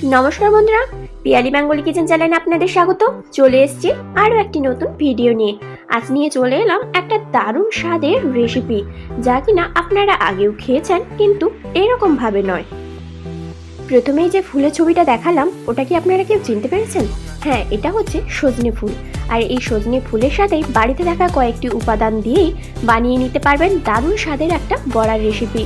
নমস্কার বন্ধুরা, Piyali Bengali kitchen চ্যানেলে আপনাদের স্বাগত। চলে এসেছি আরও একটি নতুন ভিডিও নিয়ে। আজ নিয়ে চলে এলাম একটা দারুণ স্বাদের রেসিপি, যা কিনা আপনারা আগেও খেয়েছেন, কিন্তু এরকম ভাবে নয়। প্রথমেই যে ফুলের ছবিটা দেখালাম, ওটা কি আপনারা কেউ চিনতে পেরেছেন? হ্যাঁ, এটা হচ্ছে সজনে ফুল। আর এই সজনে ফুলের সাথে বাড়িতে থাকা কয়েকটি উপাদান দিয়েই বানিয়ে নিতে পারবেন দারুণ স্বাদের একটা বড়ার রেসিপি,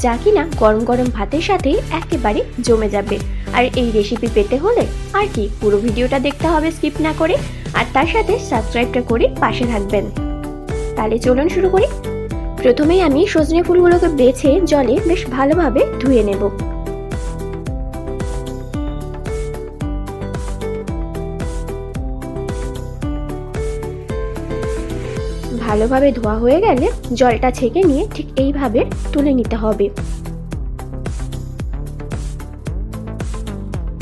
যা কিনা গরম গরম ভাতের সাথে একেবারে জমে যাবে। আর এই রেসিপি পেতে হলে আর কি পুরো ভিডিওটা দেখতে হবে স্কিপ না করে, আর তার সাথে সাবস্ক্রাইবটা করে পাশে থাকবেন। তাহলে চলুন শুরু করি। প্রথমেই আমি সজনে ফুলগুলোকে বেছে জলে বেশ ভালোভাবে ধুয়ে নেব। ভালোভাবে ধোয়া হয়ে গেলে জলটা ছেঁকে নিয়ে ঠিক এইভাবে তুলে নিতে হবে।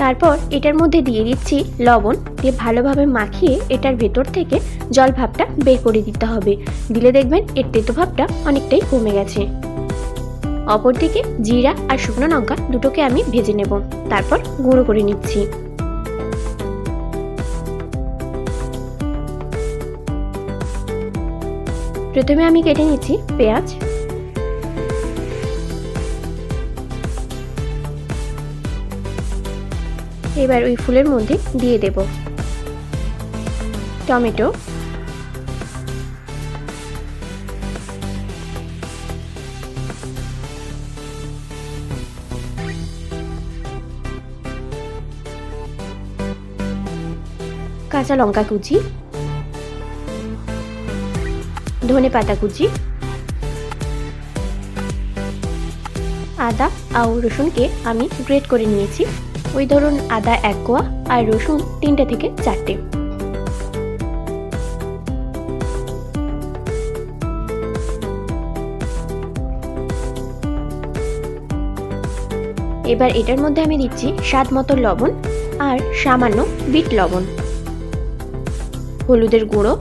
তারপর এটার মধ্যে দিয়ে দিচ্ছি লবণ, দিয়ে ভালোভাবে মাখিয়ে এটার ভেতর থেকে জল ভাবটা বের করে দিতে হবে। দিলে দেখবেন এর তেতো ভাবটা অনেকটাই কমে গেছে। অপরদিকে জিরা আর শুকনো লঙ্কা দুটোকে আমি ভেজে নেব, তারপর গুঁড়ো করে নিচ্ছি। প্রথমে আমি কেটে নিচ্ছি পেঁয়াজ। এবার ওই ফুলের মধ্যে দিয়ে দেব টমেটো, কাঁচা লঙ্কা কুচি, ধনেপাতা কুচি, আদা আর রসুনকে আমি গ্রেট করে নিয়েছি। ওই ধরুন আদা 1 কোয়া আর রসুন 3টে থেকে 4টে। এবার এটার মধ্যে আমি দিচ্ছি স্বাদ মতো লবণ আর সামান্য বিট লবণ, হলুদের গুঁড়ো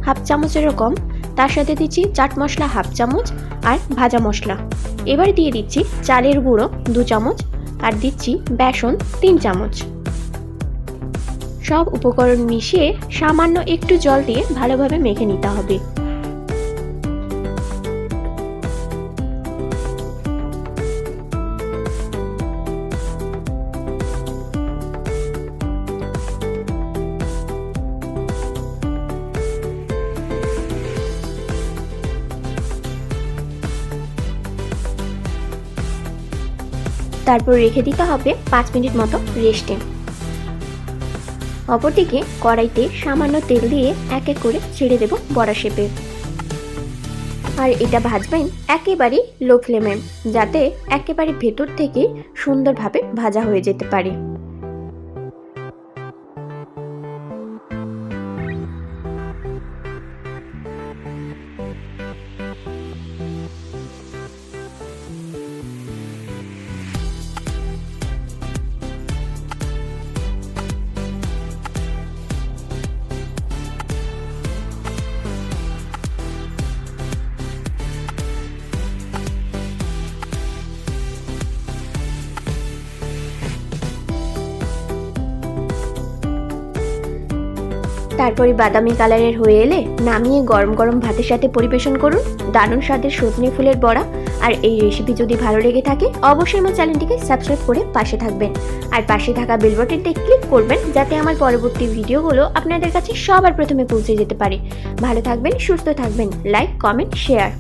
1/2 চামচেরও কম, তার সাথে দিচ্ছি চাট মশলা 1/2 চামচ আর ভাজা মশলা। এবার দিয়ে দিচ্ছি চালের গুঁড়ো 2 চামচ আর দিচ্ছি বেসন 3 চামচ। সব উপকরণ মিশিয়ে সামান্য একটু জল দিয়ে ভালোভাবে মেখে নিতে হবে। তারপর রেখে দিতে হবে 5 মিনিট মতো রেস্টে। অপরদিকে কড়াইতে সামান্য তেল দিয়ে এক এক করে ছেড়ে দেব বড়া শেপে। আর এটা ভাজবেন একেবারে লো ফ্লেমে, যাতে একেবারে ভেতর থেকে সুন্দরভাবে ভাজা হয়ে যেতে পারে। তারপরে বাদামি কালারের হয়ে এলে নামিয়ে গরম গরম ভাতের সাথে পরিবেশন করুন দারুণ স্বাদের সজনে ফুলের বড়া। আর এই রেসিপি যদি ভালো লেগে থাকে অবশ্যই আমার চ্যানেলটিকে সাবস্ক্রাইব করে পাশে থাকবেন, আর পাশে থাকা বেল বাটনটি ক্লিক করবেন, যাতে আমার পরবর্তী ভিডিওগুলো আপনাদের কাছে সবার প্রথমে পৌঁছে যেতে পারে। ভালো থাকবেন, সুস্থ থাকবেন, লাইক, কমেন্ট, শেয়ার।